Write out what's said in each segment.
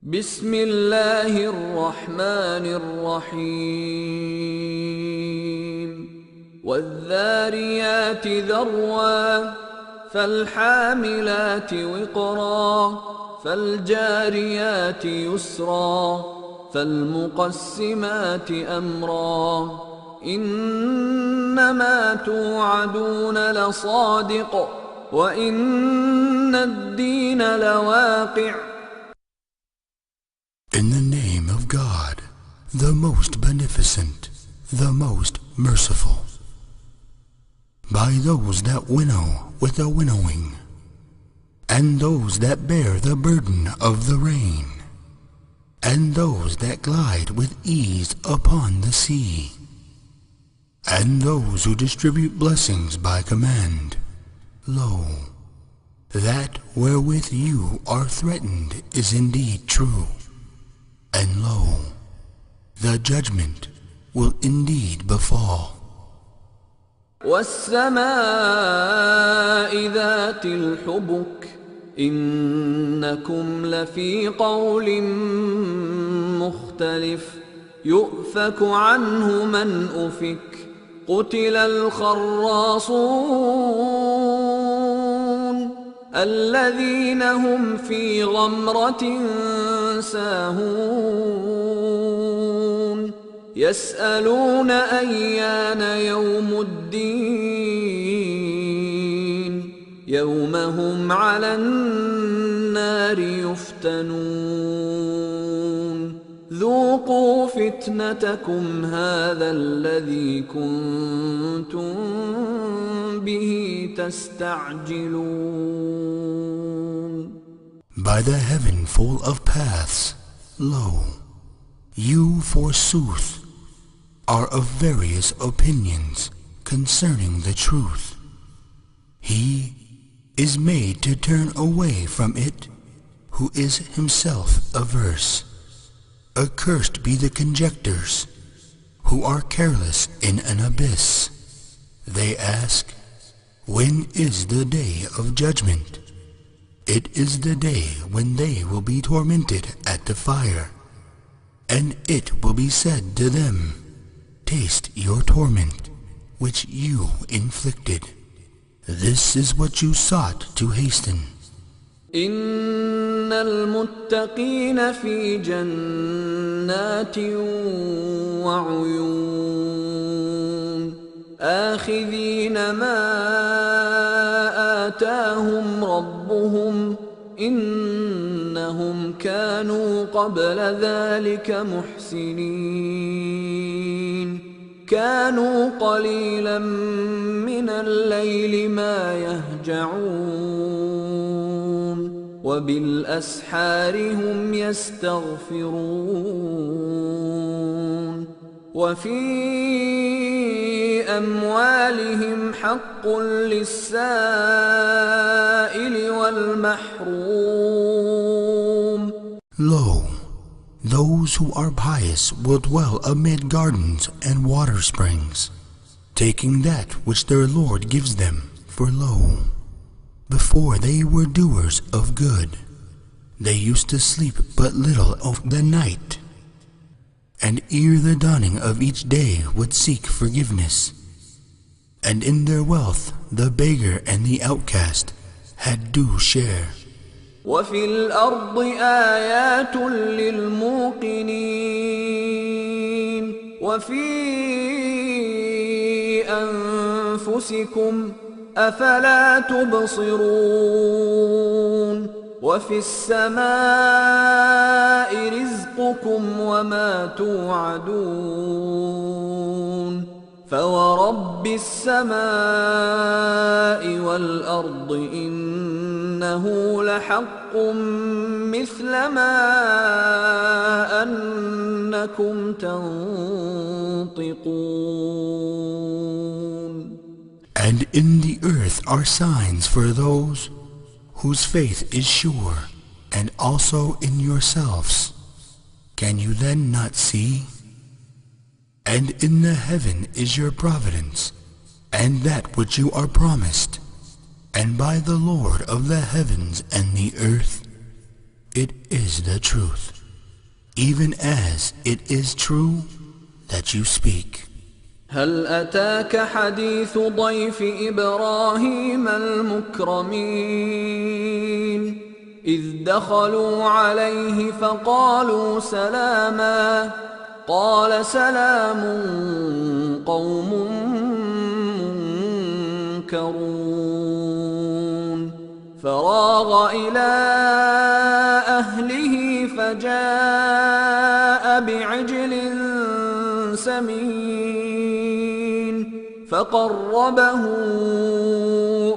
بسم الله الرحمن الرحيم والذاريات ذروا فالحاملات وقرا فالجاريات يسرا فالمقسمات أمرا إنما توعدون لصادق وإن الدين لواقع. In the name of God, the most beneficent, the most merciful. By those that winnow with a winnowing, and those that bear the burden of the rain, and those that glide with ease upon the sea, and those who distribute blessings by command. Lo, that wherewith you are threatened is indeed true. And lo, the judgment will indeed befall. وَالسَّمَاءِ ذَاتِ الْحُبُكِ إِنَّكُمْ لَفِي قَوْلٍ مُخْتَلِفٍ يُؤْفَكُ عَنْهُ مَنْ أُفِكَ قُتِلَ الْخَرَّاصُونَ الَّذِينَ هُمْ فِي غَمْرَةٍ ساهون يسألون أيان يوم الدين يوم هم على النار يفتنون ذوقوا فتنتكم هذا الذي كنتم به تستعجلون. By the heaven full of paths, lo, you forsooth are of various opinions concerning the truth. He is made to turn away from it who is himself averse. Accursed be the conjectors who are careless in an abyss. They ask, when is the day of judgment? It is the day when they will be tormented at the fire, and it will be said to them, taste your torment, which you inflicted. This is what you sought to hasten. إن المتقين في جنات وعيون آخذين ما آتاهم ربهم إنهم كانوا قبل ذلك محسنين كانوا قليلا من الليل ما يهجعون وبالأسحار هم يستغفرون وفي أموالهم حق للسائل والمحروم. Lo, those who are pious will dwell amid gardens and water springs, taking that which their Lord gives them, for lo, before they were doers of good, they used to sleep but little of the night, and ere the dawning of each day would seek forgiveness. And in their wealth the beggar and the outcast had due share. وفي الأرض آيات للموقنين وفي أنفسكم أفلا تبصرون وفي السماء رزقكم وما توعدون فورب السماء والأرض إنه لحق مثل ما أنكم تنطقون. And in the earth are signs for those whose faith is sure, and also in yourselves. Can you then not see? And in the heaven is your providence, and that which you are promised, and by the Lord of the heavens and the earth, it is the truth. even as it is true that you speak. هل أتاك حديث ضيف إبراهيم المكرمين إذ دخلوا عليه فقالوا سلاما قال سلام قوم منكرون فراغ إلى أهله فجاء بعجل سمين فقربه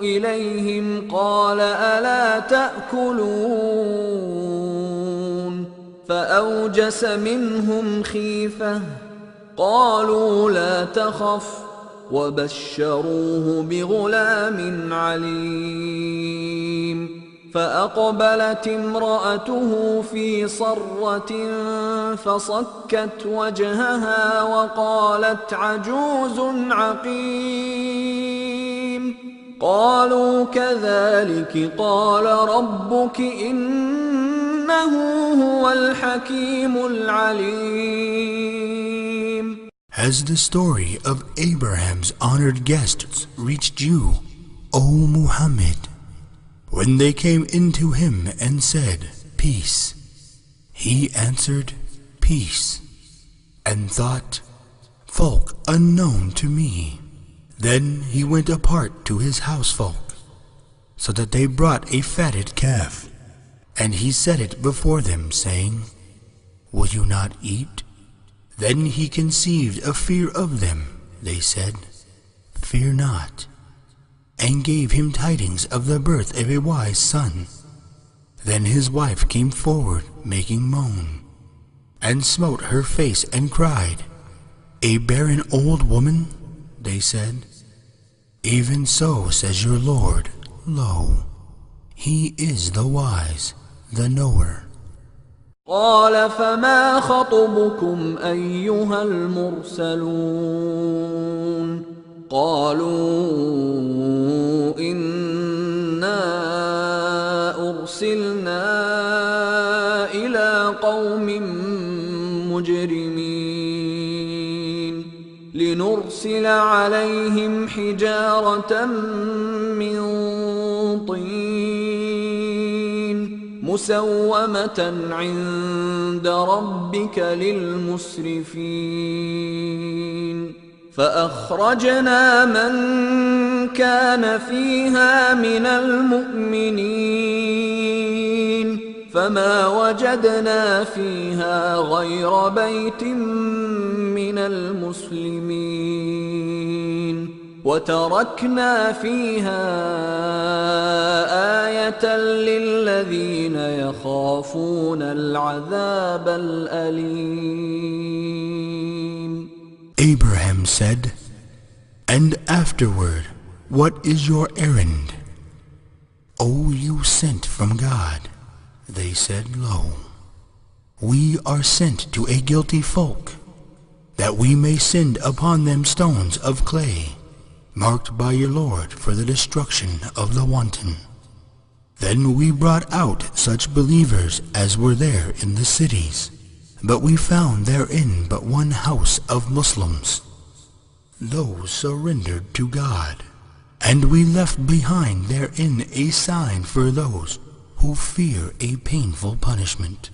إليهم قال ألا تأكلون فأوجس منهم خيفة قالوا لا تخف وبشروه بغلام عليم فأقبلت امرأته في صرة فصكت وجهها وقالت عجوز عقيم قالوا كذلك قال ربك إنه هو الحكيم العليم. Has the story of Abraham's honored guests reached you, O Muhammad? When they came into him and said, Peace, he answered, Peace, and thought, Folk unknown to me. Then he went apart to his housefolk, so that they brought a fatted calf, and he set it before them, saying, Will you not eat? Then he conceived a fear of them. They said, Fear not, and gave him tidings of the birth of a wise son. Then his wife came forward, making moan, and smote her face and cried, A barren old woman? They said, Even so says your Lord, Lo, he is the wise, the knower. قال فما خطبكم أيها المرسلون قالوا إنا أرسلنا إلى قوم مجرمين لنرسل عليهم حجارة من طين مسومة عند ربك للمسرفين فأخرجنا من كان فيها من المؤمنين فما وجدنا فيها غير بيت من المسلمين وتركنا فيها آية للذين يخافون العذاب الأليم. Abraham said, And afterward, what is your errand? O you sent from God. They said, Lo, we are sent to a guilty folk, that we may send upon them stones of clay, marked by your Lord for the destruction of the wanton. Then we brought out such believers as were there in the cities, but we found therein but one house of Muslims. Those surrendered to God, and we left behind therein a sign for those who fear a painful punishment.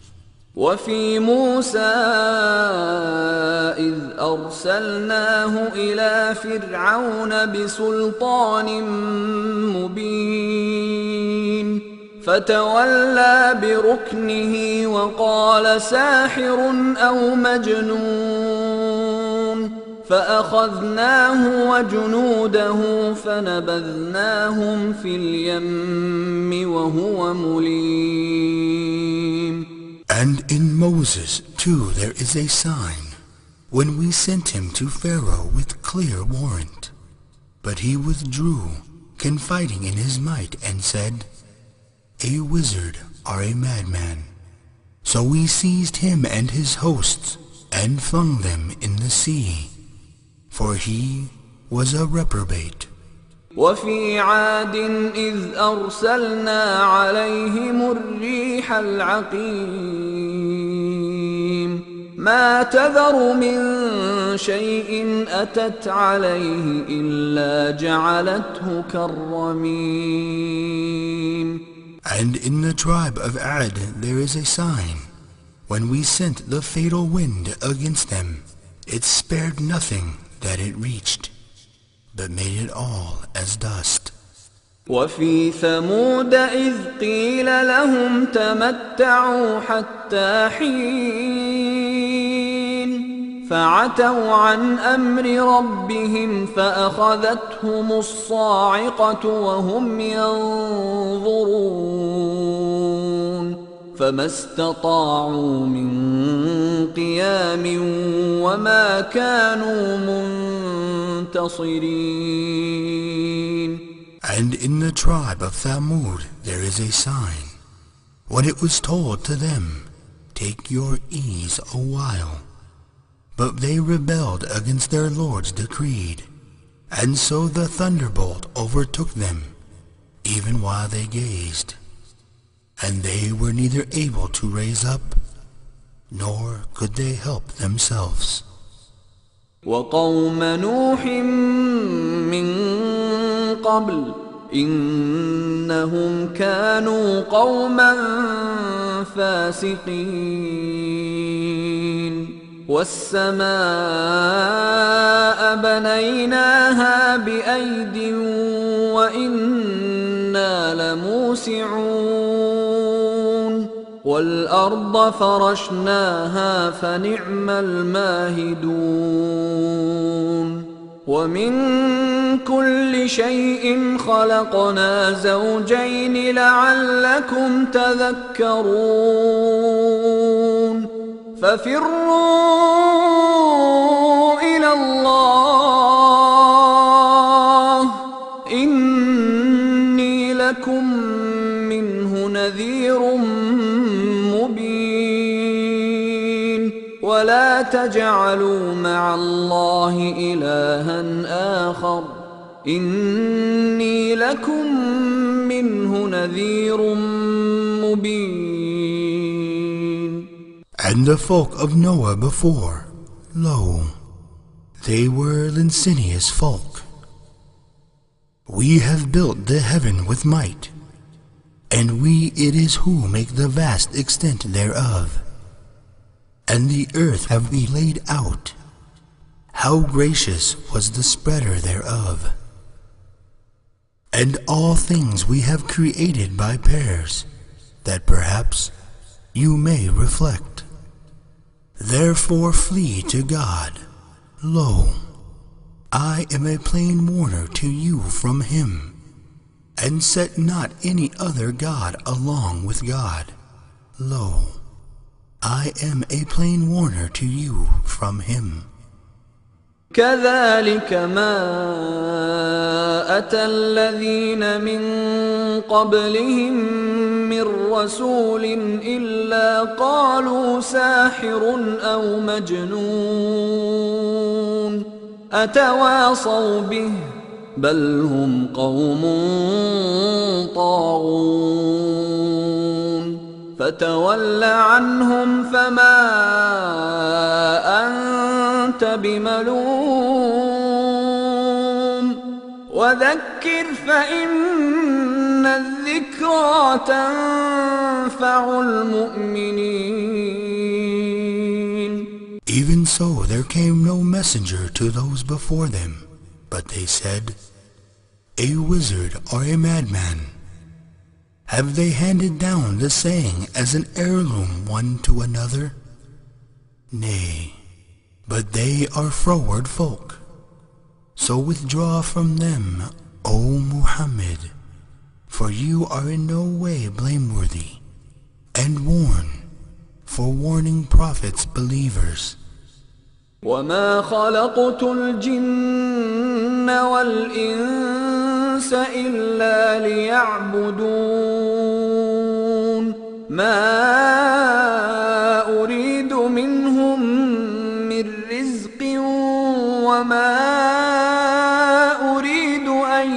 وفي موسى إذ أرسلناه إلى فرعون بسلطان مبين فتولى بركنه وقال ساحر أو مجنون فأخذناه وجنوده فنبذناهم في اليم وهو مليم. And in Moses too there is a sign, when we sent him to Pharaoh with clear warrant. But he withdrew, confiding in his might, and said, A wizard or a madman. So we seized him and his hosts, and flung them in the sea, for he was a reprobate. وفي عاد إذ أرسلنا عليهم الريح العقيم ما تذر من شيء أتت عليه إلا جعلته كالرميم. And in the tribe of Ad there is a sign. When we sent the fatal wind against them, it spared nothing that it reached, but made it all as dust. وفي ثمود إذ قيل لهم تمتعوا حتى حين فعتوا عن أمر ربهم فأخذتهم الصاعقة وهم ينظرون فما استطاعوا من قيام وما كانوا منتصرين. And in the tribe of Thamud there is a sign. When it was told to them, take your ease a while. But they rebelled against their Lord's decreed, and so the thunderbolt overtook them, even while they gazed. And they were neither able to raise up, nor could they help themselves. وقوم نوح من قبل إنهم كانوا قوما فاسقين. والسماء بنيناها بأيد وإنا لموسعون. والأرض فرشناها فنعم الماهدون. ومن كل شيء خلقنا زوجين لعلكم تذكرون. ففروا إلى الله إني لكم منه نذير مبين. ولا تجعلوا مع الله إلها آخر إني لكم منه نذير مبين. And the folk of Noah before, lo, they were licentious folk. We have built the heaven with might, and we it is who make the vast extent thereof. And the earth have we laid out. How gracious was the spreader thereof. And all things we have created by pairs, that perhaps you may reflect. Therefore flee to God. Lo, I am a plain warner to you from him, and set not any other God along with God. Lo, I am a plain warner to you from him. كذلك ما أتى الذين من قبلهم من رسول إلا قالوا ساحر أو مجنون أتواصوا به بل هم قوم طاغون. فتول عنهم فما أنت بملوم وذكر فإن الذكرى تنفع المؤمنين. Even so there came no messenger to those before them, but they said, a wizard or a madman. Have they handed down the saying as an heirloom one to another? Nay, but they are froward folk. So withdraw from them, O Muhammad, for you are in no way blameworthy, and warn, for warning prophets believers. وما خلقت الجن والإنس إلا ليعبدون ما أريد منهم من رزق وما أريد أن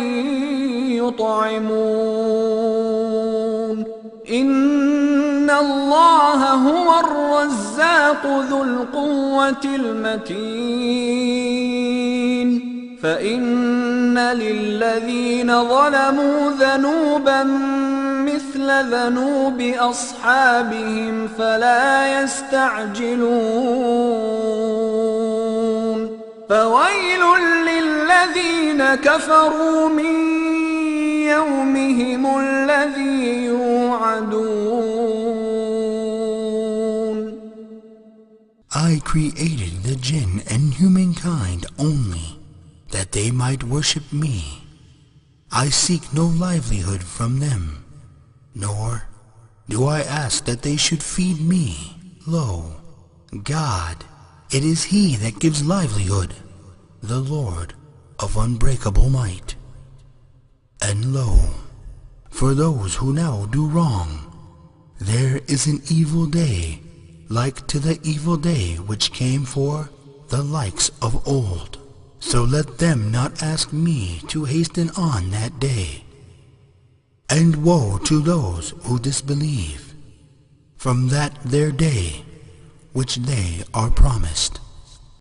يطعمون إن الله هو الرزاق ذو القوة المتين فإن للذين ظلموا ذنوبا مثل ذنوب أصحابهم فلا يستعجلون فويل للذين كفروا من يومهم الذي يوعدون. I created the jinn and humankind only that they might worship me. I seek no livelihood from them, nor do I ask that they should feed me. Lo, God, it is He that gives livelihood, the Lord of unbreakable might. And lo, for those who now do wrong, there is an evil day, like to the evil day which came for the likes of old. So let them not ask me to hasten on that day. And woe to those who disbelieve from that their day which they are promised.